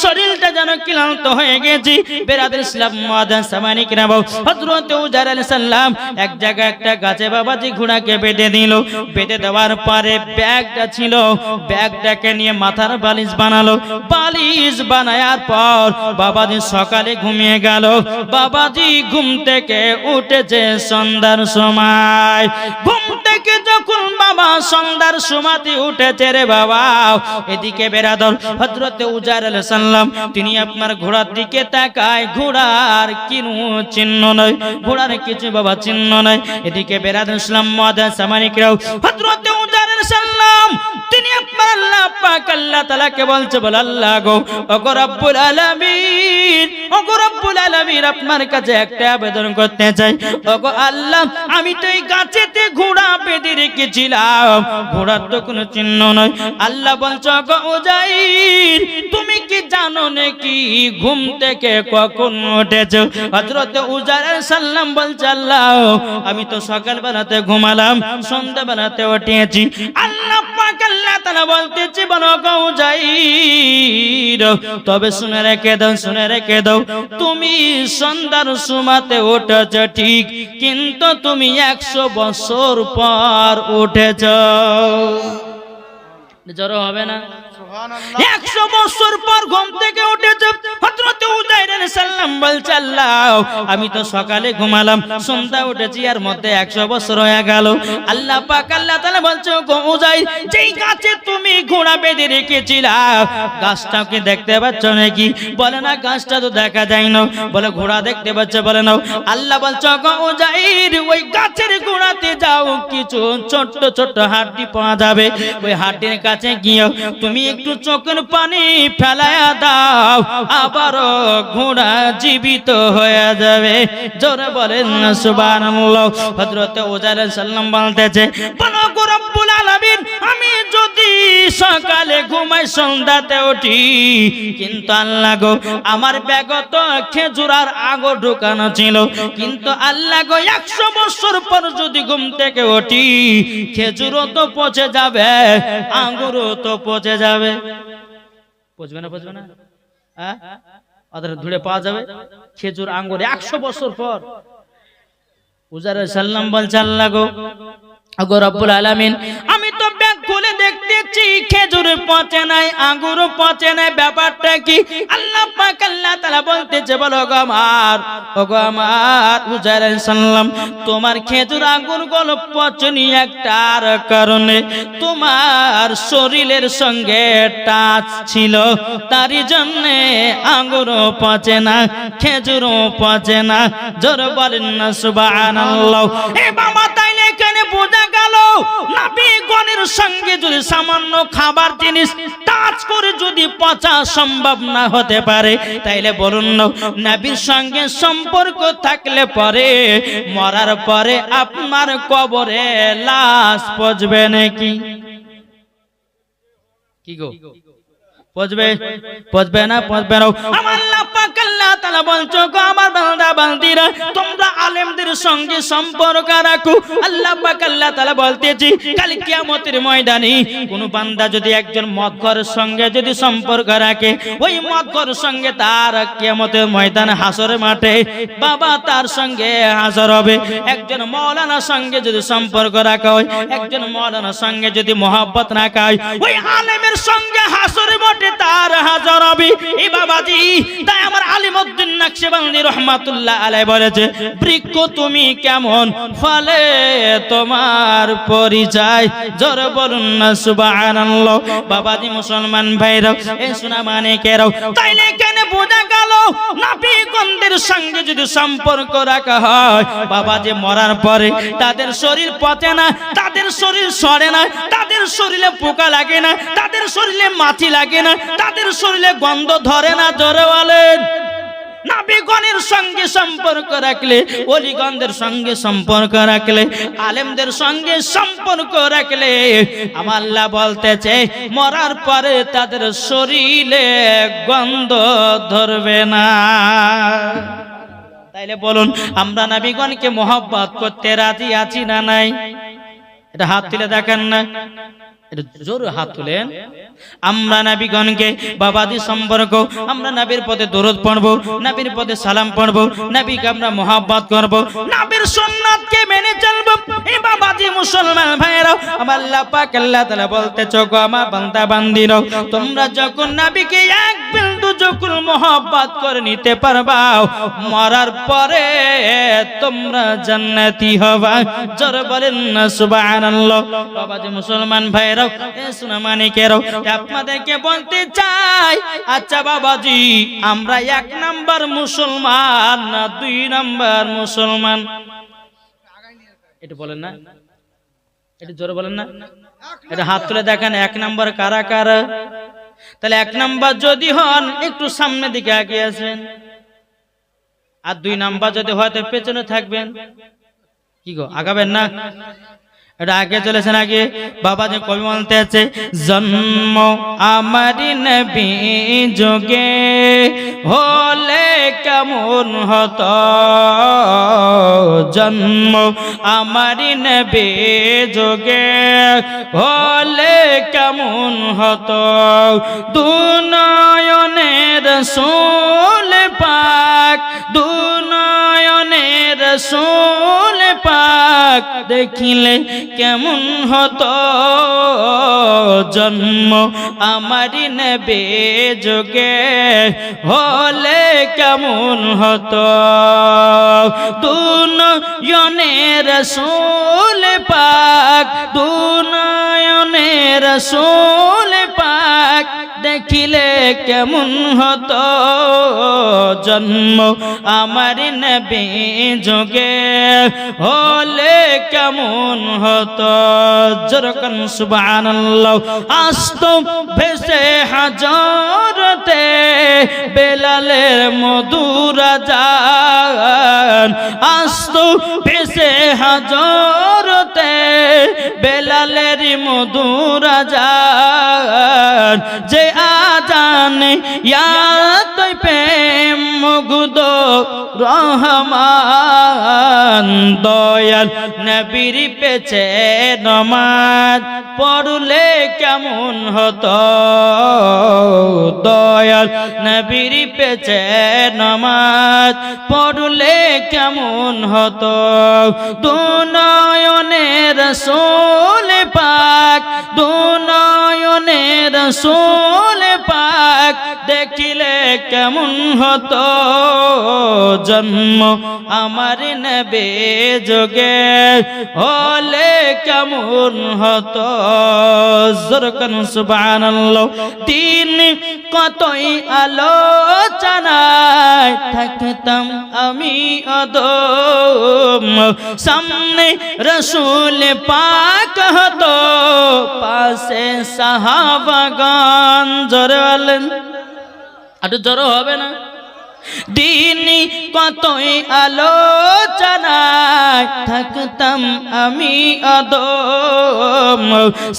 শরীরটা যেন ক্লান্ত হয়ে গেছে। বেরাদের ইসলাম মুআজ্জান সামানিক রাব হযরত উজাইর আলাইহিস সালাম এক জায়গায় একটা গাছে বাবাজি ঘোড়াকে বেঁধে দিল। বেঁধে দেওয়ার পরে ব্যাগটা ছিল, ব্যাগটাকে নিয়ে মাথার বালিশ বানালো। বালিশ বানায়ার পর বাবাজি সকালে ঘুমিয়ে গেল। বাবাজি ঘুম থেকে উঠেছে সন্ধ্যার সময়। ঘুম থেকে যখন বাবা সন্ধ্যার সময়তে উঠেছে রে বাবা, এদিকে বেরাদর হযরত উজাইর আলাইহিস সালাম তিনি আপনার ঘোড়ার দিকে তাকায়, ঘোড়ার কোনো চিহ্ন নাই, ঘোড়ার কিছু বাবা চিহ্ন নাই। এদিকে বেরাদর ইসলাম মুআজ্জান সামানিক রাও হযরত উজাইর আলাইহিস সালাম তিনি আপনার আল্লাহ পাক আল্লাহ তাআলাকে বলছে, বল আল্লাহ গো ওগো রব্বুল আলামিন, ওগো রব্বুল আলামিন আপনার কাছে একটা আবেদন করতে চাই। ওগো আল্লাহ আমি তো এই গাছেতে ঘোড়া বেঁধে রেখেছিলাম, ঘোড়ার তো কোনো চিহ্ন নয়। আল্লাহ বলছে ওগো উজাইর তুমি কি জানো নাকি ঘুম থেকে কখন উঠেছো? হযরত উজাইর আলাইহিস সালাম বলছে আল্লাহ আমি তো সকাল বেলাতে ঘুমালাম, সন্ধ্যা বেলাতে উঠেছি। আল্লাহ পাক আল্লাহ তাআলা বলতেছে বলো গো উজাইর তবে শুনে রেখে দাও, শুনে রেখে দাও, তুমি সন্ধ্যার সময়তে উঠেছো ঠিক, কিন্তু তুমি 100 বছর পর উঠেছো। জড়ো হবে না? 100 বছর পর ঘুম থেকে উঠেছে। হযরত উজাইর আলাইহিস সালাম বলছে আল্লাহ আমি তো সকালে ঘুমালাম, সন্ধ্যা উঠেছি, এর মধ্যে 100 বছর হয়ে গেল। আল্লাহ পাক আল্লাহ তাআলা বলছে গো উজাইর যেই গাছে তুমি ঘোড়া বেঁধে রেখেছিলা গাছটাকে দেখতে পাচ্ছ নাকি? বলে না গাছটা তো দেখা যায় না। বলে ঘোড়া দেখতে পাচ্ছ? বলে না। আল্লাহ বলছে গো উজাইর ওই গাছের গোড়াতে যাও, কিছু ছোট ছোট হাড্ডি পাওয়া যাবে, ওই হাড্ডির কাছে গিয়ে তুমি একটু চোখের পানি ফেলায়া দাও, আবারও ঘোড়া জীবিত হয়ে যাবে। জোরে বলেন না সুবহানাল্লাহ। হযরত উজাইর আলাইহিস সালাম বলতেছে বলো গো রব্বুল আলামিন আমি যদি সকালে ঘুমাই সন্ধ্যাতে উঠি, কিন্তু আল্লাহ গো আমার ব্যাগে তো খেজুর আর আঙুর ঢোকানো ছিল, কিন্তু আল্লাহ গো 100 বছর পর যদি ঘুম থেকে উঠি খেজুরও তো পচে যাবে, আঙুরও তো পচে যাবে। পচবে না? পচবে না? হ্যাঁ ওদের ধুড়ে পাওয়া যাবে খেজুর আঙ্গুর 100 বছর পর। উজাইর আলাইহিস সালাম বলছে আল্লাহ গো ওগো রব্বুল আলামিন আমি তো ব্যাগ খুলে দেখতেছি খেজুর পচে নাই, আঙ্গুর পচে নাই, ব্যাপারটা কি? আল্লাহ পাক আল্লাহ তাআলা বলতেছে বলো গো আমার ওগো আমার উজাইর আলাইহিস সালাম তোমার খেজুর আঙ্গুর গুলো পচনি একটার কারণে তোমার শরীরের সঙ্গে টাচ ছিল, তারই জন্য আঙ্গুরও পচে না, খেজুরও পচে না। জোরে বলেন না সুবহানাল্লাহ। এ বাবা তাইলে এখানে বোঝা গেল নবীগণের সঙ্গে যদি সামান্য খাবার জিনিস টাচ করে যদি পচা সম্ভব না হতে পারে, তাইলে বলুন না নবীর সঙ্গে সম্পর্ক থাকলে পরে মরার পরে আপনার কবরে লাশ পচবে নাকি? কি গো পচবে? পচবে না? পচবে না। আমার আল্লাহ পাক আল্লাহ তাআলা বলছো গো আমার বান্দা বান্দিরা তোমরা আলেমদের সঙ্গে সম্পর্ক রাখো। আল্লাহ পাক আল্লাহ তাআলা বলতেছি কাল কিয়ামতের ময়দানে কোন বান্দা যদি একজন মদখোরের সঙ্গে যদি সম্পর্ক রাখে, ওই মদখোরের সঙ্গে তার কিয়ামতের ময়দানে হাসরের মাঠে বাবা তার সঙ্গে হাসর হবে। একজন মাওলানার সঙ্গে যদি সম্পর্ক রাখা হয়, একজন মাওলানার সঙ্গে যদি মহব্বত রাখা হয়, ওই আলেমের সঙ্গে হাসরের মাঠে তার হাজার হবে। এই বাবাজি তাই আমার আলিমউদ্দিন নকশবন্দি রহমাতুল্লাহ আলাইহি বলেছে বৃক্ষ তুমি কেমন ফলে তোমার পরিচয়। জোরে বলুন না সুবহানাল্লাহ। বাবাজি মুসলমান ভাইরা এই শোনা মানে কেরাও তাইলে এখানে বোঝা গেল নবীগণদের সঙ্গে যদি সম্পর্ক রাখা হয় বাবাজি মরার পরে তাদের শরীর পচে না, তাদের শরীর সড়ে না, তাদের শরীরে পোকা লাগে না, তাদের শরীরে মাছি লাগে না, তাদের শরীরে গন্ধ ধরে না। জোরে বলেন। নবীগণের সঙ্গে সম্পর্ক রাখলে, ওলিগণদের সঙ্গে সম্পর্ক রাখলে, আলেমদের সঙ্গে সম্পর্ক রাখলে আমার আল্লাহ বলতেছে মরার পরে তাদের শরীরে গন্ধ ধরবে না। তাইলে বলুন আমরা নবীগণকে মহব্বত করতে রাজি আছি না নাই? এটা হাত তুলে দেখেন না, এটা জোরে হাত তুলেন। আমরা নবীগণকে বাবাজি সম্পর্ক আমরা নবীর পথে দরুদ পড়ব, নবীর পথে সালাম পড়ব, নবীকে আমরা মোহাব্বত করব, নবীর সুন্নাতকে মেনে চলব। এই বাবাজি মুসলমান ভাইরা, আমার আল্লাহ পাক আল্লাহ তাআলা বলতেছো গো আমার বান্দা বান্দিরা, তোমরা যখন নবীকে এক বিন্দু যখন মোহাব্বত করে নিতে পারবা, মরার পরে তোমরা জান্নাতি হবা। জোরে বলেন না সুবহানাল্লাহ। বাবাজি মুসলমান ভাইরা, এ সোনা মানিকেরা, আপনাদেরকে বলতে চাই, আচ্ছা বাবাজি আমরা 1 নাম্বার মুসলমান না 2 নাম্বার মুসলমান? এটা বলেন না, এটা জোরে বলেন না, এটা হাত তুলে দেখেন 1 নাম্বার কারা কারা। তাহলে 1 নাম্বার যদি হন একটু সামনের দিকে এগিয়ে আসবেন, আর 2 নাম্বার যদি হয় তো পেছনে থাকবেন। কি গো আগাবেন না? এটা আগে চলেছেন আগে। বাবা যে কবি বলতে আছে, জন্ম আমারি নবী যোগে হলে কেমন হতো, জন্ম আমারি নবী যোগে হলে কেমন হতো, দুনয়নের রাসূল পাক, দুনয়নের রাসূল পাক দেখিলে কেমন হতো, জন্ম আমারি নবী যোগে হলে কেমন হতো, দুনয়নের রাসূল পাক, দুনয়নের রাসূল পাক দেখিলে কেমন হতো, জন্ম আমারি নবী যোগে হলে কেমন হতো। জোরকান সুবহানাল্লাহ। আসতো ভেসে হাজরতে বেলালের মধুর আযান, আসতো ভেসে হাজরতে বেলালের মধুর আযান, যে আযানে ইয়াত প্রেম মুগ্ধ রহমান, দয়াল নবীর পেছে নমাজ পড়লে কেমন হতো, দয়াল নবীর পেছে নমাজ পড়লে কেমন হতো, দুনয়নের রাসূল পাক, দুনয়নের রাসূল পাক দেখিলে কেমন হতো, জন্ম আমার নবী যোগে হলে কেমন হতো। জোরকান সুবহানাল্লাহ। দিন কতই আলোচনায় থাকতাম আমি অদম, সামনে রাসূল পাক হতো, পাশে সাহাবাগান। জোরে বলেন, একটু জোরে হবে না? দিন কতই আলোচনায় থাকতাম আমি অদম,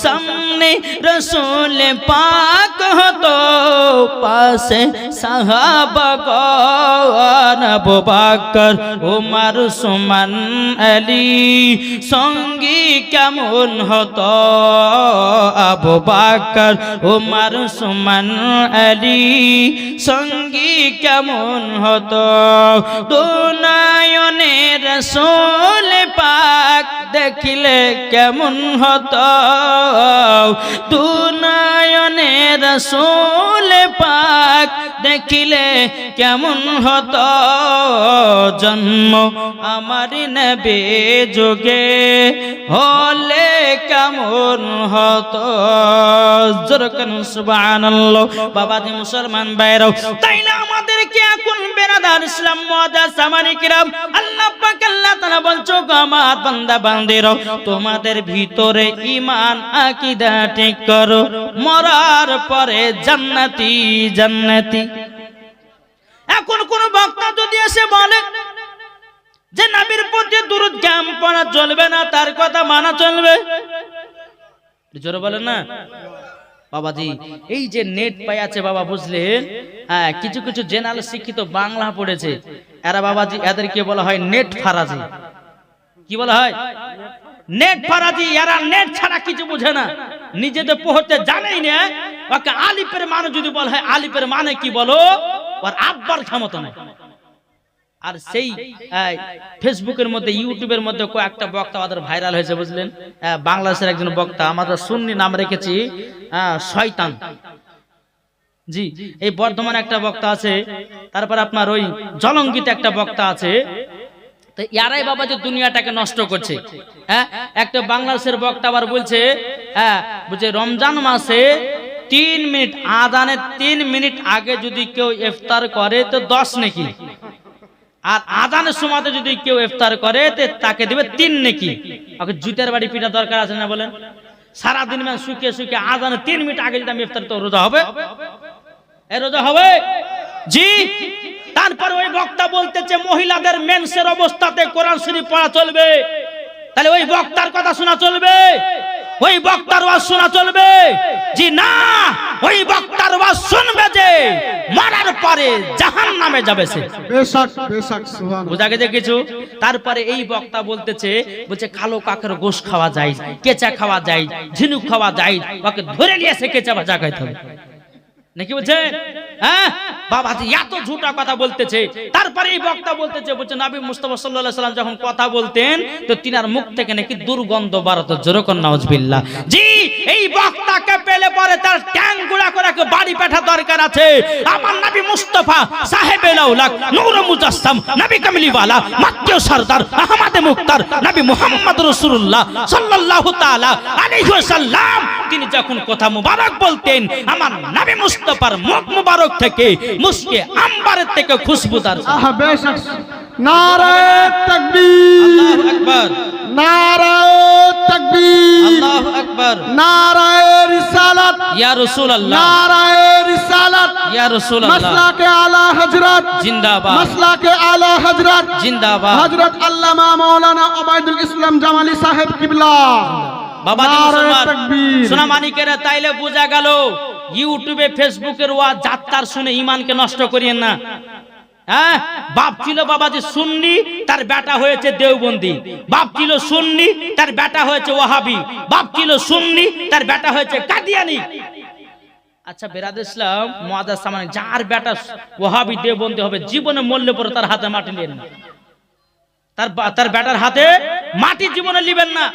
সামনে রাসূল পাক হতো, পাশে সাহাবাগণ, আবু বকর ওমর উসমান আলী সঙ্গী কেমন হতো, আবু বকর ওমর উসমান আলী সঙ্গী কেমন হতো, দুনয়নের রাসূল পাক দেখিলে কেমন হতো, দুনয়নের রাসূল পাক দেখিলে কেমন হতো, জন্ম আমারি নবী যোগে হলে কেমন হতো। জোরকান সুবহানাল্লাহ। বাবাজি মুসলমান ভাইরা, তাইলে আমাদেরকে এখন বেরাদার ইসলাম মুআজ্জাজ সামানি কিরাম, আল্লাহ পাক আল্লাহ তাআলা বলছো আমার বান্দা বান্দিরা, তোমাদের ভিতরে ঈমান আকীদা ঠিক করো, মরার পরে জান্নাতি জান্নাতি। এখন কোন বক্তা যদি এসে বলে যে নবীর প্রতি দুরূদ কাম পড়া চলবে না, তার কথা মানা চলবে, জোরে বলেন না বাবাজি। এই যে নেট পাই আছে বাবা, বুঝলেন? হ্যাঁ, কিছু কিছু জেনারেল শিক্ষিত বাংলা পড়েছে, এরা বাবাজি এদেরকে বলা হয় নেট ফারাজি। কি বলা হয়? নেট ফারাজি। এরা নেট ছাড়া কিছু বুঝে না, নিজে তো পড়তে জানেই না, ওকে আলিফের মানে যদি বলা হয় আলিফের মানে কি বলো, ওর আব্বার ক্ষমতা নাই। আর সেই ফেসবুকের মধ্যে ইউটিউবের মধ্যে কয়েকটা বক্তা আমাদের ভাইরাল হয়েছে বুঝলেন। বাংলাদেশের একজন বক্তা, আমাদের সুন্নি নাম রেখেছি শয়তান। জি, এই বর্ধমানে একটা বক্তা আছে, তারপর আপনার ওই জলঙ্গিতে একটা বক্তা আছে। তো ইয়ারাই বাবা যে দুনিয়াটাকে নষ্ট করছে। হ্যাঁ, একটা বাংলাদেশের বক্তা আবার বলছে, বলছে রমজান মাসে 3 মিনিট আযানের 3 মিনিট আগে যদি কেউ ইফতার করে তো 10 নেকি, আর আযানের সময়তে যদি কেউ ইফতার করে তো তাকে দিবে 3 নেকি। ওকে জুতার বাড়ি পিটা দরকার আছে না বলেন? সারা দিন মানে শুকিয়ে শুকিয়ে আযানের 3 মিনিট আগে যদি আমি ইফতার, তো রোজা হবে? এ রোজা হবে? জি। তারপর ওই বক্তা বলতেছে মহিলাদের মেন্সের অবস্থাতে কোরআন শরীফ পড়া চলবে। তাহলে ওই বক্তার কথা শোনা চলবে? ওই বক্তার ওয়াজ শোনা চলবে? জি না, ওই বক্তার ওয়াজ শুনবে যে মরার পরে জাহান্নামে যাবে সে। বেশক বেশক, সুবহানাল্লাহ। বুঝা গেছে কিছু? তারপরে এই বক্তা বলতেছে, বলছে কালো কাকের গোশ খাওয়া যায়, কেঁচা খাওয়া যায়, ঝিনুক খাওয়া যায়, ওকে ধরে নিয়ে এসে কেঁচা ভাজা খাইতে হবে নাকি বলছেন? হ্যাঁ বাবাজি এত ঝুটা কথা বলতেছে। তারপরে এই বক্তা বলতেছে, বলছে নবী মুস্তাফা সাল্লাল্লাহু আলাইহি সাল্লাম যখন কথা বলতেন তো তিনার মুখ থেকে নাকি দুর্গন্ধ বারত। জোরে কোন নাউজুবিল্লাহ। জি, এই বক্তাকে পেলে পরে তার ট্যাং গুড়া করে বাড়ি পাঠা দরকার আছে। আমার নবী মুস্তাফা সাহেবে লাউলাক নূর মুজাসসাম নবী কামলিওয়ালা মাক্কিয় সরদার আহমদ মুখতার নবী মুহাম্মদ রাসূলুল্লাহ সাল্লাল্লাহু তাআলা আলাইহি ওয়াসাল্লাম তিনি যখন কথা মুবারক বলতেন, আমার নবী মুস্তাফার মুখ মুবারক থেকে মুশকে আম্বারের থেকে খুশবুদার। বেশক। নারায়ে তাকবীর, আল্লাহু আকবার, নারায়ে তাকবীর, আল্লাহু আকবার, নারায়ে রিসালাত, ইয়া রাসূলুল্লাহ, নারায়ে রিসালাত, ইয়া রাসূলুল্লাহ, মাসলাকে আলা হযরত জিন্দাবাদ, মাসলাকে আলা হযরত জিন্দাবাদ, হযরত আল্লামা মাওলানা ওবায়দুল ইসলাম জামালি সাহেব কিবলা। বাবা নারায়ে মুসলমান তাকবীর। সোনা মানিকেরা, তাইলে বোঝা গেল ইউটিউবে ফেসবুকের ওয়াজ যাত্রার শুনে ঈমানকে নষ্ট করিয়েন না। হ্যাঁ, বাপ ছিল বাবাজি সুন্নি, তার বেটা হয়েছে দেওবন্দি। বাপ ছিল সুন্নি, তার বেটা হয়েছে ওয়াহাবি। বাপ ছিল সুন্নি, তার বেটা হয়েছে কাদিয়ানি। আচ্ছা বেরাদ ইসলাম মুআদ্দাস সামানি, যার বেটা ওয়াহাবি দেওবন্দি হবে জীবনে মরলে পরে তার হাতে মাটি নেন না, তার বেটার হাতে মাটি জীবনে লিবেন না।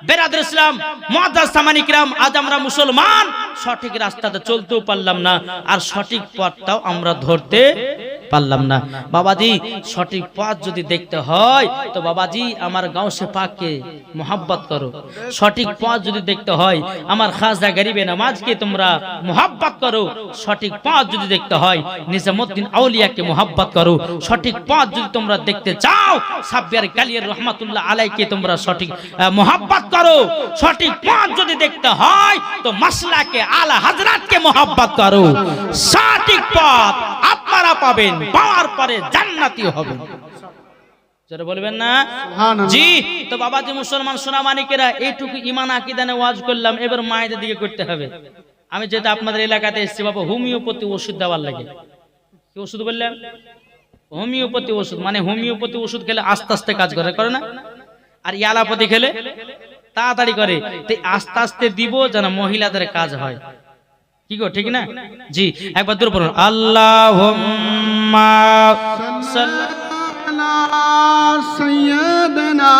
বেরাদুল ইসলাম মুআদ্দাস সামানি কিরাম, আজ আমরা মুসলমান সঠিক রাস্তাতে চলতেও পারলাম না, আর সঠিক পথটাও আমরা ধরতে পারলাম না। বাবাজি সঠিক পথ যদি দেখতে হয় তো বাবাজি আমার গাউসে পাককে মোহাব্বত করো। সঠিক পথ যদি দেখতে হয় আমার খাজা গরিবে নামাজকে তোমরা মোহাব্বত করো। সঠিক পথ যদি দেখতে হয় নিজামউদ্দিন আউলিয়াকে মোহাব্বত করো। সঠিক পথ যদি তোমরা দেখতে চাও সাব্বির কালিয়ার রহমাতুল্লাহ আলাইকে তোমরা সঠিক মোহাব্বত করো। সঠিক পথ যদি দেখতে হয় তো মাসলাকে আলা হযরতকে মোহাব্বত করো। সঠিক পথ আপনারা পাবেন, পাওয়ার পরে জান্নাতি হবেন। যারা বলবেন না জি। তো বাবাজি মুসলমান সোনা মানিকেরা, এইটুকু ঈমান আকীদা নিয়ে ওয়াজ করলাম, এবার মায়েদের দিকে করতে হবে। আমি যেটা আপনাদের এলাকাতে এসেছি বাবা হোমিওপ্যাথি ওষুধ দেওয়ার লাগে। কি ওষুধ বললাম? হোমিওপ্যাথি ওষুধ, মানে হোমিওপ্যাথি ওষুধ খেলে আস্তে আস্তে কাজ করে না, আর অ্যালোপ্যাথি খেলে তাড়াতাড়ি করে। তো আস্তে আস্তে দিব যেন মহিলাদের কাজ হয়। কি গো ঠিক না? জি, একবার দূর পড়ুন আল্লাহুম্মা সাইয়্যিদানা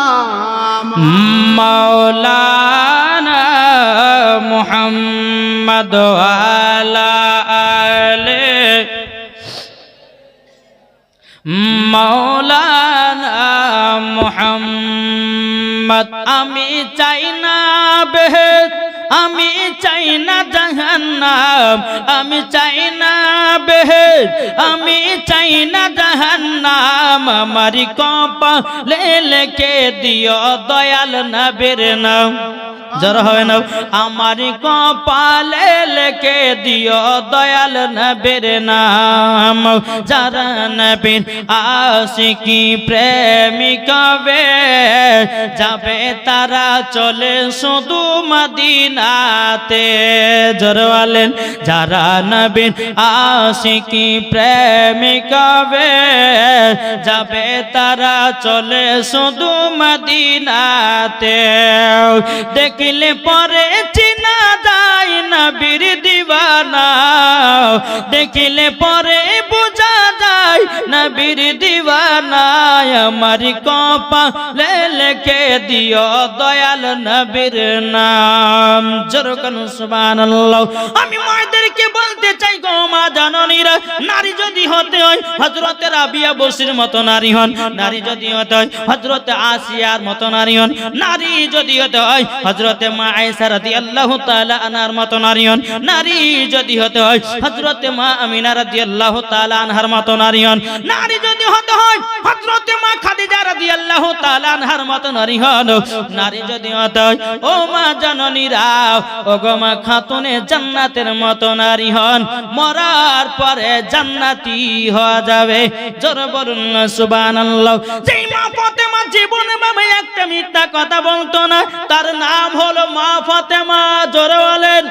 মাওলানা মুহাম্মদ ওয়ালা আলে মাওলানা মুহাম্মদ। আমি চাই না বেহেশত, আমি চাই না জাহান্নাম, আমি চাই না বেহেশত, আমি চাই না জাহান্নাম। আমারি কপালে লিখে দিও দয়াল নবীর নাম। যারা হয় না আমারি কপালে লিখে দিও দয়াল নবীর নাম। যারা নবীর আশিকি প্রেমিক হবে যাবে তারা চলে শুধু মদিনাতে। যারা বলেন যারা নবীর আশিকি প্রেমিক হবে যাবে তারা চলে শুধু মদিনাতে। দেখলে পরে চিনা যায় নবীর দিবা দিওয়ানা, দেখিলে পরে বোঝা যায় নবীর দিওয়ানা। আমার কপালে লিখে দিও দয়াল নবীর নাম। জোরে বলুন সুবহানাল্লাহ। আমি মায়েদেরকে বলতে চাই গো মা জননীরা, নারী যদি হতে হয় হযরতে রাবিয়া বসির মতো নারী হন, নারী যদি হতে হয় হযরতে আসিয়ার মতো নারী হন, নারী যদি হতে হয় হযরতে মা আয়েশা রাদিয়াল্লাহু তাআলা আনহার মতো নারী হন, নারী যদি হতে হয় হযরতে মা আমিনা রাদিয়াল্লাহু তাআলা আনহার মতো নারী হন, নারী যদি হতে হয় হযরতে মা খাদিজা রাদিয়াল্লাহু তাআলা আনহার মতো নারী হন, নারী যদি হতে হয় ও মা জননীরা, ও গো মা খাতুনে জান্নাতের মতো নারী হন, মরার পরে জান্নাতি হওয়া যাবে। জোরে বলুন না সুবহানাল্লাহ। যেই মা ফাতেমা জীবনে বাবা একটা মিথ্যা কথা বলতো না, তার নাম হলো মা ফাতেমা। জোরে বলেন।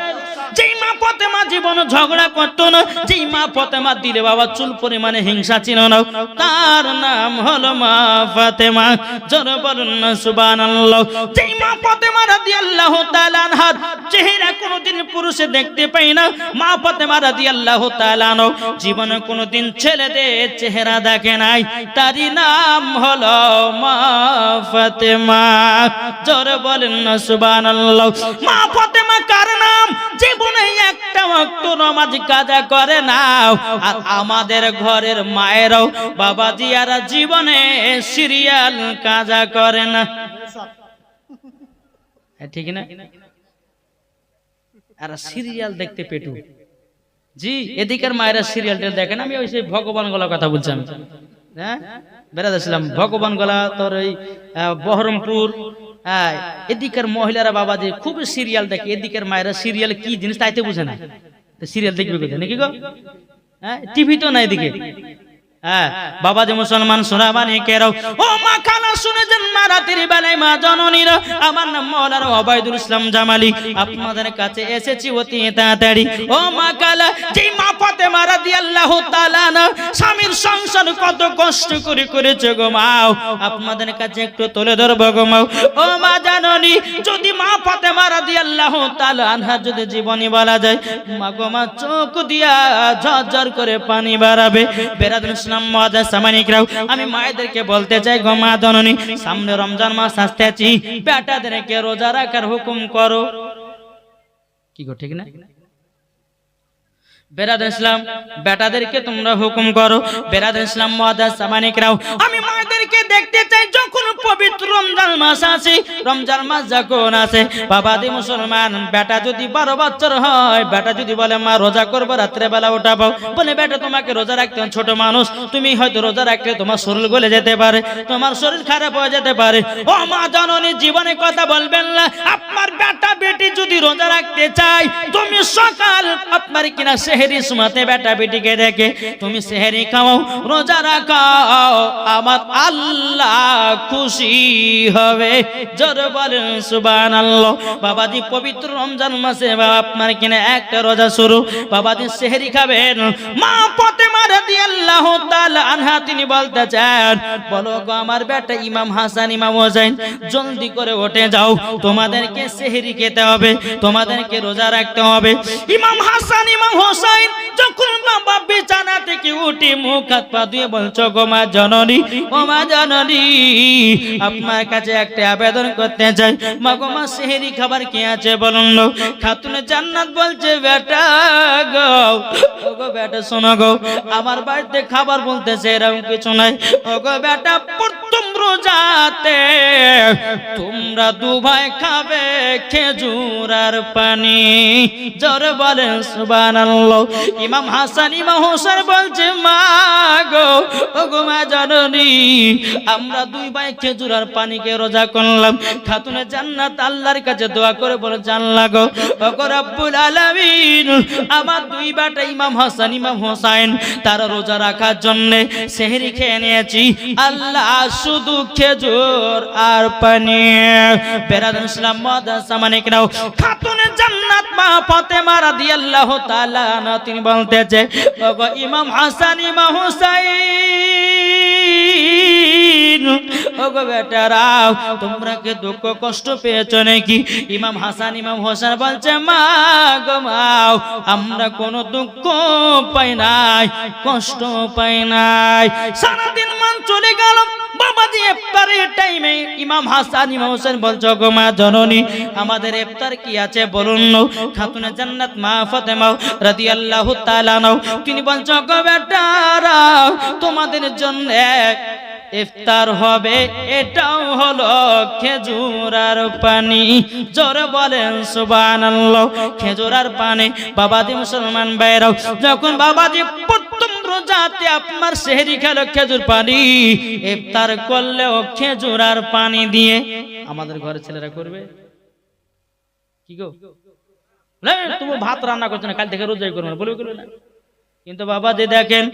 যেই মা ফাতেমা জীবনে ঝগড়া করতো না, যেই মা ফাতেমা দিলে বাবা চুল পরিমাণে হিংসা ছিল না, তার নাম হলো মা ফাতেমা। জোরে বলুন না সুবহানাল্লাহ। যেই মা ফাতেমা রাদিয়াল্লাহু তাআলা আনহার চেহারা কোনোদিন পুরুষে দেখতে পাই না, মা ফাতেমা রাদিয়াল্লাহু তাআলা আনহা জীবনে কোনোদিন ছেলেদের চেহারা দেখে নাই, তারই নাম হলো মা ফাতেমা। জোরে বলেন না সুবহানাল্লাহ। মা ফাতেমা কার নাম? জীবনে একটা ওয়াক্ত নামাজ কাজা করে না। আর আমাদের ঘরের মায়েরাও বাবাজিয়ারা জীবনে সিরিয়াল কাজা করে না, ঠিক না? আর সিরিয়াল দেখতে পেটু জি, এদিকের মায়েরা সিরিয়ালটা দেখেন। আমি ওই সেই ভগবান গলা কথা বলছি। আমি হ্যাঁ বেড়াতেছিলাম ভগবান গলা, তোর ওই বহরমপুর, এদিকের মহিলারা বাবাজি খুব সিরিয়াল দেখে, এদিকের মায়েরা সিরিয়াল কি জিনিস তাইতে বুঝে না। সিরিয়াল দেখবে কোথায় নাকি গো? হ্যাঁ টিভি তো না এদিকে। হ্যাঁ বাবাজি মুসলমান সোনাবানি কেরাও, ও মা খালা শুনে যান মা রাতের বেলায় মা জননীরা, আমার নাম মাওলানা ওবায়দুল ইসলাম জামালি, আপনাদের কাছে এসেছি অতি তাড়াতাড়ি। ও মা খালা, যেই মা ফাতেমা রাদিয়াল্লাহু তাআলা না স্বামীর সংসার কত কষ্ট করে করেছে গো মাও, আপনাদের কাছে একটু তুলে ধরবো গো মাও। ও মা জননী, যদি মা ফাতেমা রাদিয়াল্লাহু তাআলা আনহা যদি জীবনী বলা যায়, মা গো মা চোখ দিয়া ঝরঝর করে পানি বাড়াবে। বেরাদুল আমি মায়েদেরকে বলতে চাই গো মা জননী, সামনে রমজান মাস আসতেছি, বেটাদেরকে রোজা রাখার হুকুম করো। কি গো ঠিক না? বেরাদুল ইসলাম বেটাদেরকে তোমরা হুকুম করো। বেরাদুল ইসলাম মুআদ্দাস সামানিকরাও, আমি মায়েদেরকে দেখতে চাই যখন পবিত্র রমজান মাস আসে, রমজান মাস যখন আসে বাবাদি মুসলমান, বেটা যদি 12 বছর হয়, বেটা যদি বলে মা রোজা করবো, রাত্রে বেলা উঠাবো, বলে বেটা তোমাকে রোজা রাখতে হবে, ছোট মানুষ তুমি হয়তো রোজা রাখলে তোমার শরীর গলে যেতে পারে, তোমার শরীর খারাপ হয়ে যেতে পারে। ও মা জননী, জীবনে কথা বলবেন না। আপনার বেটা বেটি যদি রোজা রাখতে চাই, তুমি সকাল আপনার কিনা সেহরি সুমাতে বেটা বেটিকে দেখে তুমি সেহরি খাও, রোজা রাখাও, আমার আল্লাহ খুশি হবে। জোরে বলেন সুবহানাল্লাহ। বাবাজি পবিত্র রমজান মাসে বাবা আপনার কিনা একটা রোজা শুরু, বাবাজি সেহরি খাবেন। মা ফাতেমা রাদিয়াল্লাহু তাআলা আনহা তিনি বলতে চান, বলো গো আমার বেটা ইমাম হাসান ইমাম হোসেন, জলদি করে উঠে যাও, তোমাদেরকে সেহরি খেতে হবে, তোমাদেরকে রোজা রাখতে হবে। ইমাম হাসান ইমাম হোসেন যখন বাবা বিছানা থেকে উঠে মুখ হাত পা ধুয়ে বলছো গো মা জননী, ও মা জননী, আপনার কাছে একটা আবেদন করতে চাই, মা গো মা সেহরি খাবার কি আছে বলুন। খাতুনে জান্নাত বলছে, বেটা গো, ও গো বেটা শোনো গো, আমার বাড়িতে খাবার বলতেছে এরকম কিছু নাই। ও গো বেটা, প্রথম রোজাতে তোমরা 2 ভাই খাবে খেজুর আর পানি। জোরে বলেন সুবহানাল্লাহ। ইমাম হাসান ইমাম হোসেন বলছে, মা গো, ও গো মা জননী, আমরা 2 ভাই খেজুর আর পানিকে রোজা করলাম। খাতুনে জান্নাত আল্লাহর কাছে দোয়া করে বলে, জানলা গো, ও গো রব্বুল আলামিন, আমার 2 বেটা ইমাম হাসান ইমাম হোসেন তারা রোজা রাখার জন্য সেহরি খেয়ে নিয়েছি, আল্লাহ শুধু খেজুর আর পানি। বেরাদুল ইসলাম মুআদ্দাস সামানিকরাও, খাতুনে জান্নাত মা ফাতেমা রাদিয়াল্লাহু তাআলা আনহা তিনি বলতেছে, ও গো ইমাম হাসান ইমাম হোসেন, ও ওগো বেটারাও তোমরা কি দুঃখ কষ্ট পেয়েছো নাকি? ইমাম হাসান ইমাম হোসেন বলছে মা গো মাও আমরা কোনো দুঃখ পাই নাই, কষ্ট পাই নাই। সারাদিন মান চলে গেল, বাবাজি ইফতারের টাইমে ইমাম হাসান ইমাম হোসেন বলছে গো মা জননী আমাদের ইফতার কি আছে বলুন না। খাতুনে জান্নাত মা ফাতেমা রাদিয়াল্লাহু তাআলা নাও তিনি বলছে গো বেটারা তোমাদের জন্য ইফতার হবে, এটাও হলো খেজুর আর পানি। জোরে বলেন সুবহানাল্লাহ। খেজুর আর পানি। বাবাজি মুসলমান ভাইরাও যখন বাবাজি প্রথম রোজাতে আপনার সেহরি খেলো খেজুর পানি, ইফতার করলেও খেজুর আর পানি দিয়ে। আমাদের ঘরে ছেলেরা করবে কি গো? তুমি ভাত রান্না করছো না, কাল থেকে রোজাই করবে না বলবে না। কিন্তু বাবাজি দেখেন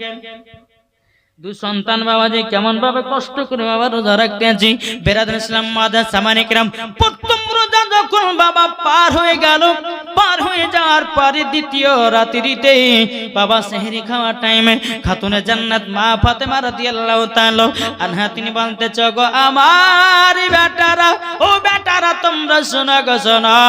দুই সন্তান বাবাজি কেমন ভাবে কষ্ট করে বাবা রোজা রাখতেছি। বেরাদার ইসলাম মাদার সামানিকরাম প্রথম রোজা যখন বাবা পার হয়ে গেল, পার হয়ে যাওয়ার পরে দ্বিতীয় রাত্রিতে বাবা সেহরি খাওয়ার টাইমে খাতুনে জান্নাত মা ফাতেমা রাদিয়াল্লাহু তাআলা আনহা তিনি বলতেছ গো আমার বেটারা, ও বেটারা তোমরা শোনো গো শোনো,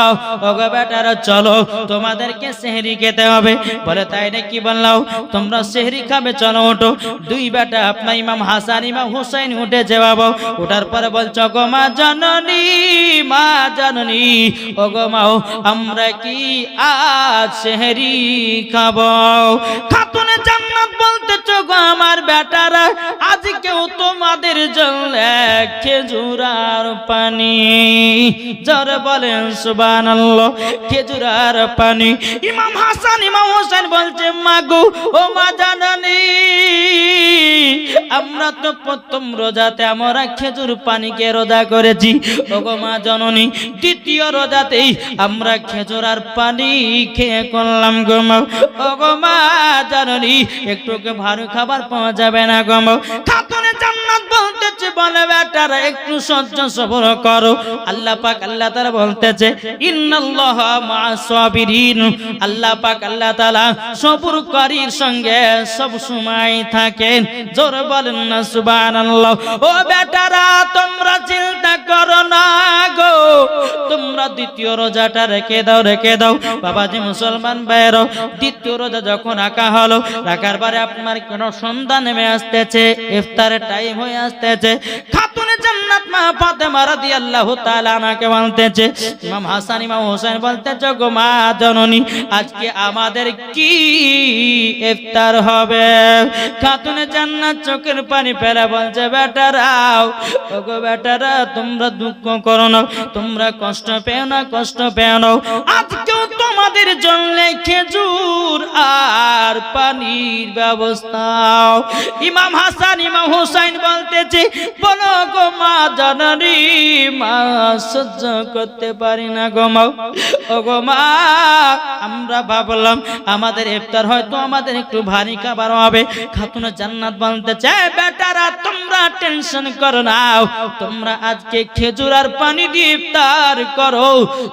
ও গো বেটারা চলো তোমাদেরকে সেহরি খেতে হবে। বলে তাই নাকি? বললাম তোমরা সেহরি খাবে, চলো ওঠো। দুই বেটা আপনার ইমাম হাসান ইমাম হুসাইন উঠেছে বাবা। ওঠার পরে বলছো গো মা জননী, মা জননী ও গো মা আমরা কি আজ সেহরি খাবো? খাতুনে জান্নাত বলতেছ গো আমার বেটারা আজকেও তোমাদের জন্য খেজুর আর পানি। জোরে বলেন সুবহানাল্লাহ। খেজুর আর পানি। ইমাম হাসান ইমাম হুসাইন বলছে মা গো ও মা জননী আমরা তো প্রথম রোজাতে আমরা খেজুর পানিকে রোজা করেছি, ওগো মা জননী দ্বিতীয় রোজাতেই আমরা খেজুর আর পানি খেয়ে করলাম গো মা। ওগো মা জননী একটু ভালো খাবার পাওয়া যাবে না গো মা? খাতুনে জান্নাত বলতেছে বলে বেটারা একটু সহ্য সবর করো। আল্লাহ পাক আল্লাহ তাআলা বলতেছে ইন্নাল্লাহা মা'আস সাবিরিন। আল্লাহ পাক আল্লাহ তাআলা সবরকারীর সঙ্গে সব সময় থাকেন। জোরে বলেন না সুবহানাল্লাহ। ও বেটারা তোমরা চিন্তা করো না গো, তোমরা দ্বিতীয় রোজাটা রেখে দাও, রেখে দাও। বাবাজি মুসলমান ভাইরা দ্বিতীয় রোজা যখন রাখা হলো, রাখার পরে আপনার কোন সন্ধ্যা নেমে আসতেছে, ইফতারের টাইম হয়ে আসতেছে। খাতুনে জান্নাত মা ফাতেমা রাদিয়াল্লাহু তাআলা আনহাকে বলতেছে ইমাম হাসান ইমাম হোসেন বলতেছে গো মা জননী আজকে আমাদের কি ইফতার হবে? খাতুনে জান্নাত চোখের পানি ফেলে বলছে বেটারাও ওগো বেটারা তোমরা দুঃখ করো না, তোমরা কষ্ট পেও না, কষ্ট পেও না। আজকেও তোমাদের জন্য খেজুর আর পানির ব্যবস্থা। ইমাম হাসান ইমাম হুসাইন বলতেছে বলো গো মা জননী মা সহ্য করতে পারি না গো মা। ও গো মা আমরা ভাবলাম আমাদের ইফতার হয়তো আমাদের একটু ভারী খাবার হবে। খাতুনে জান্নাত বলতেছে বেটারা তোমরা টেনশন করো না, তোমরা আজকে খেজুর আর পানি দিয়ে ইফতার করো,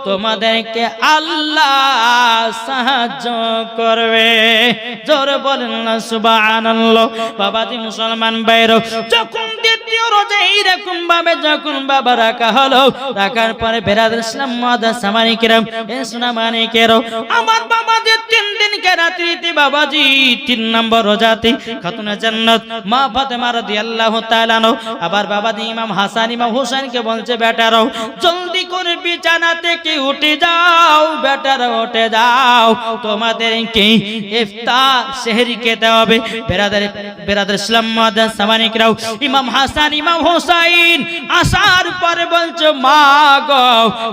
তোমাদেরকে আল্লাহ সাহায্য করবে। জোরে বলেন না সুবহানাল্লাহ। বাবাজি মুসলমান ভাইরা যখন দ্বিতীয় রোজা এইরকম ভাবে যখন বাবা রাখা হলো, রাখার পরে বেরাদার ইসলাম মাদার সামানিকেরাম এ সোনা মানিকেরও আমার বাবাজি 3 দিনকে রাত্রিতে বাবাজি 3 নম্বর রোজাতে খাতুনে জান্নাত মা ফাতেমা রাদিয়াল্লাহু তাআলা আনহা আবার বাবাজি ইমাম হাসান ইমাম হুসাইনকে বলছে বেটারাও জলদি করে বিছানা থেকে উঠে যাও, বেটারা উঠে যাও, তোমাদেরকে ইফতার সেহরি খেতে হবে। বেরাদার ইসলাম মাদার সামানিকরাও ইমাম হাসান ইমাম হুসাইন আসার পরে বলছে মা গো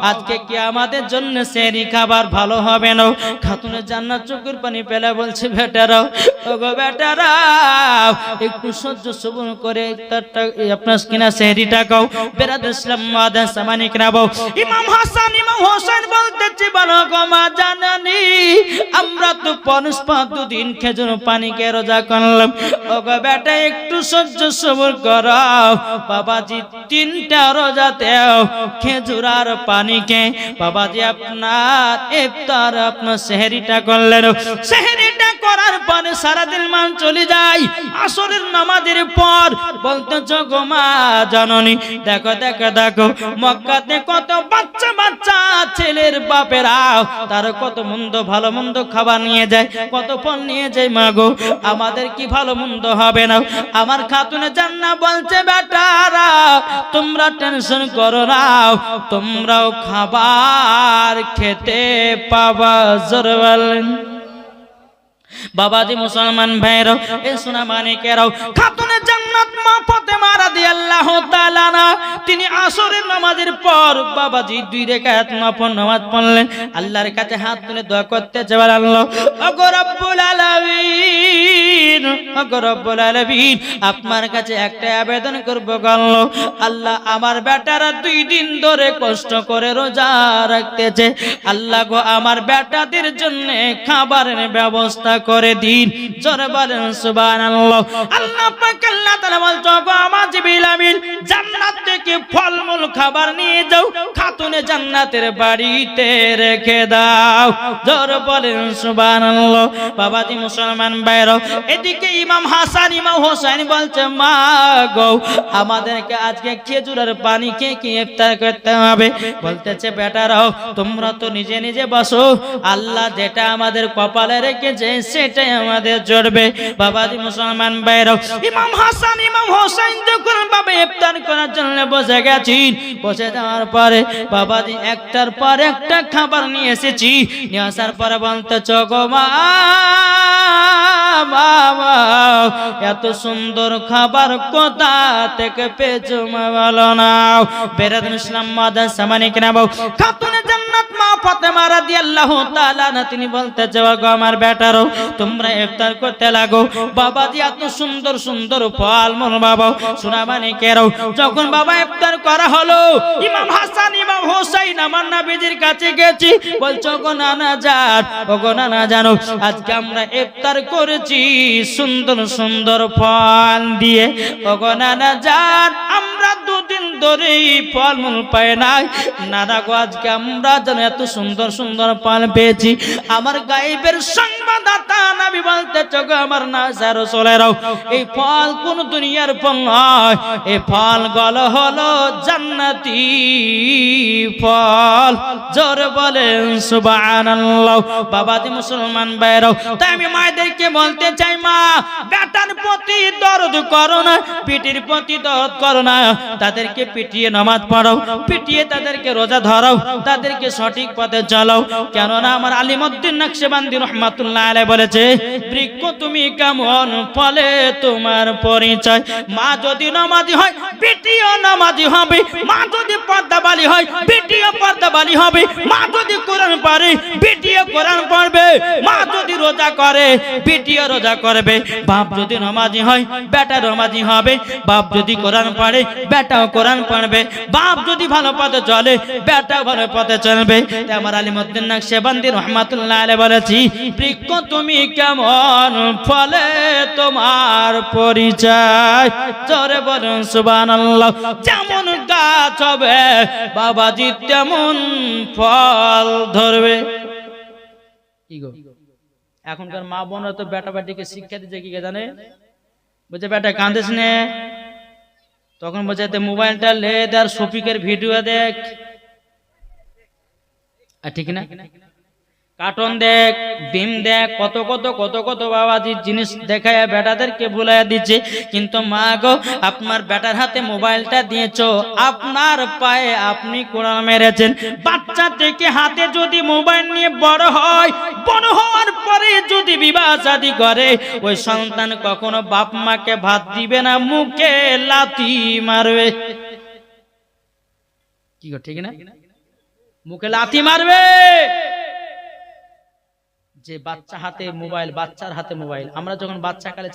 আজকে কি আমাদের জন্য সেহরি খাবার ভালো হবে না? খাতুনে জান্নাত চোখের পানি ফেলে বলছে বেটারাও ওগো বেটারাও একটু সহ্য সবর করে আপনার কিনা সেহরিটা খাও। বেরাদার ইসলাম মাদার সামানিকরাও ইমাম হাসান ইমাম হুসাইন বলতেছে বলো গো মা জাননী আমরা তো 5 দিন খেজুর পানিকে রোজা করলাম, ওগো বেটা একটু সহ্য সবর করো। বাবাজি 3টা রোজাতেও খেজুর আর পানিকে বাবাজি আপনার ইফতার আপনার সেহরিটা করলেন। সেহরিটা করার পরে সারাদিন মান চলে যায়। আসরের নামাজের পর বলতেছ গো মা জননী, দেখো দেখো দেখো মক্কাতে কত বাচ্চা বাচ্চা ছেলের বাপেরাও তার কত মন্দ ভালো মন্দ খাবার নিয়ে যায়, কত ফল নিয়ে যায়। মা গো আমাদের কি ভালো মন্দ হবে না? আমার খাতুনে জান্নাত বলছে বেটারা তোমরা টেনশন করো না, তোমরাও খাবার খেতে পাবা। জোরে বলেন বাবাজি মুসলমান ভাইরাও, এই সোনা মানিকেরাও, খাতুনে জান্নাত মা ফাতেমা রাদিয়াল্লাহু তাআলা না, তিনি আসরের নামাজের পর বাবাজি 2 রাকাত নফল নামাজ পড়লেন, আল্লাহর কাছে হাত তুলে দোয়া করতে চাইলেন, আল্লাহ ওগো রব্বুল আলামিন, ওগো রব্বুল আলামিন, আপনার কাছে একটা আবেদন করব গো আল্লাহ, আল্লাহ আমার বেটারা 2 দিন ধরে কষ্ট করে রোজা রাখতেছে, আল্লাহ গো আমার বেটাদের জন্য খাবারের ব্যবস্থা করে দিন। জোরে বলেন সুবহানাল্লাহ। আল্লাহ পাক আল্লাহ তাআলা বলছো গো আমার জিবরিল আমিন জান্নাত থেকে ফলমূল খাবার নিয়ে যাও, খাতুনে জান্নাতের বাড়িতে রেখে দাও। জোরে বলেন সুবহানাল্লাহ। বাবাজি মুসলমান ভাইরা, এদিকে ইমাম হাসান ইমাম হোসেন বলছে মা গো আমাদেরকে আজকে খেজুরের পানি খেয়ে কি ইফতার করতে হবে। বলতেছে বেটারাও তোমরা তো নিজে নিজে বসো, আল্লাহ যেটা আমাদের কপালে রেখেছে সেটাই আমাদের জড়বে। বাবাজি মুসলমান ভাইরা, ইমাম হাসান ইমাম হোসেন যখন বাবা ইফতার করার জন্য বসে গেছেন, বসে যাওয়ার পরে বাবাজি একটার পর একটা খাবার নিয়ে এসেছি, নিয়ে আসার পরে বলতে চগো মা এত সুন্দর খাবার কোথা থেকে পেয়েছো মা বলো না। বেরাদুল ইসলাম মাদার সামানি কিনাবো খাতুনে জান্নাত মা ফাতেমা রাদিয়াল্লাহু তাআলা না, তিনি বলতে যাওয়া গো আমার বেটারও তোমরা ইফতার করতে লাগো, বাবাজি এত সুন্দর সুন্দর ফল মন বাবা সোনা মানিকেরও। যখন বাবা ইফতার করা হলো, ইমাম হাসান ইমাম হোসেন আমার নবীজির কাছে গেছি, বলছো গো নানা জান, ও গো নানা জানো আজকে আমরা ইফতার করেছি সুন্দর সুন্দর ফল দিয়ে, ও গো নানা জান আমরা 2 দিন ধরে ফলমূল পাই নাই, নানা গো আজকে আমরা যেন এত সুন্দর সুন্দর ফল পেয়েছি। আমার গায়েবের সংবাদদাতা নবী বলতে চগো আমার নাজার রাসূলেরাও এই ফল কোন দুনিয়ার ফল নয়, এই ফল গুলো হলো জান্নাতি ফল। জোরে বলেন সুবহানাল্লাহ। বাবাজি মুসলমান ভাইরাও, তাই আমি মায়েদেরকে বলতে চাই মা বেটার প্রতি দরদ করো না, পিটির প্রতি দরদ করো না, তাদেরকে পিটিয়ে নামাজ পড়াও, পিটিয়ে তাদেরকে রোজা ধরাও, তাদেরকে সঠিক পথে চালাও। কেননা আমার আলিমউদ্দিন নকশবন্দি রাহমাতুল্লাহ আলাইহি বলেছে বৃক্ষ তুমি কেমন ফলে তোমার পরিচয়। মা যদি নামাজি হয় বেটিও নামাজি হবে, মা যদি পর্দাবালি হয় বেটিও পর্দাবালি হবে, মা যদি কোরআন পড়ে বেটিও কোরআন পড়বে, মা যদি রোজা করে বেটিও রোজা করবে, বাপ যদি নামাজি হয় বেটা নামাজি হবে, বাপ যদি কোরআন পড়ে বেটাও কোরআন পড়বে, বাপ যদি ভালো পথে চলে বেটাও ভালো পথে চলবে। তাই আমার আলিমউদ্দিন নকশবন্দি রাহমাতুল্লাহ আলাইহি বলেছি বৃক্ষ তুমি কেমন ফলে তোমার পরিচয়। জোরে বলুন সুবহানাল্লাহ। যেমন গাছ হবে বাবাজি তেমন ফল ধরবে। কি গো এখনকার মা বোনরা তো বেটা বেটিকে শিক্ষা দিচ্ছে কি জানে, বলছে বেটা কাঁদিস নে, তখন বলছে মোবাইলটা লে দে আর শফিকের ভিডিও দেখ, আর ঠিক না কার্টুন দেখ ডিম দেখ কত কত কত কত বাবাজি জিনিস দেখায় বেটাদেরকে ভুলাইয়া দিচ্ছে। কিন্তু মা গো আপনার বেটার হাতে মোবাইলটা দিয়েছো, আপনার পায়ে আপনি কোরআন মেরেছেন। বাচ্চা থেকে হাতে যদি মোবাইল নিয়ে বড় হয়, বড় হওয়ার পরে যদি বিবাহ শাদী করে, ওই সন্তান কখনো বাপ মাকে ভাত দিবে না, মুখে লাথি মারবে। কি গো ঠিক না, মুখে লাথি মারবে। যে বাচ্চা হাতে মোবাইল, বাচ্চার হাতে মোবাইল, আমরা যখন বাচ্চা কালে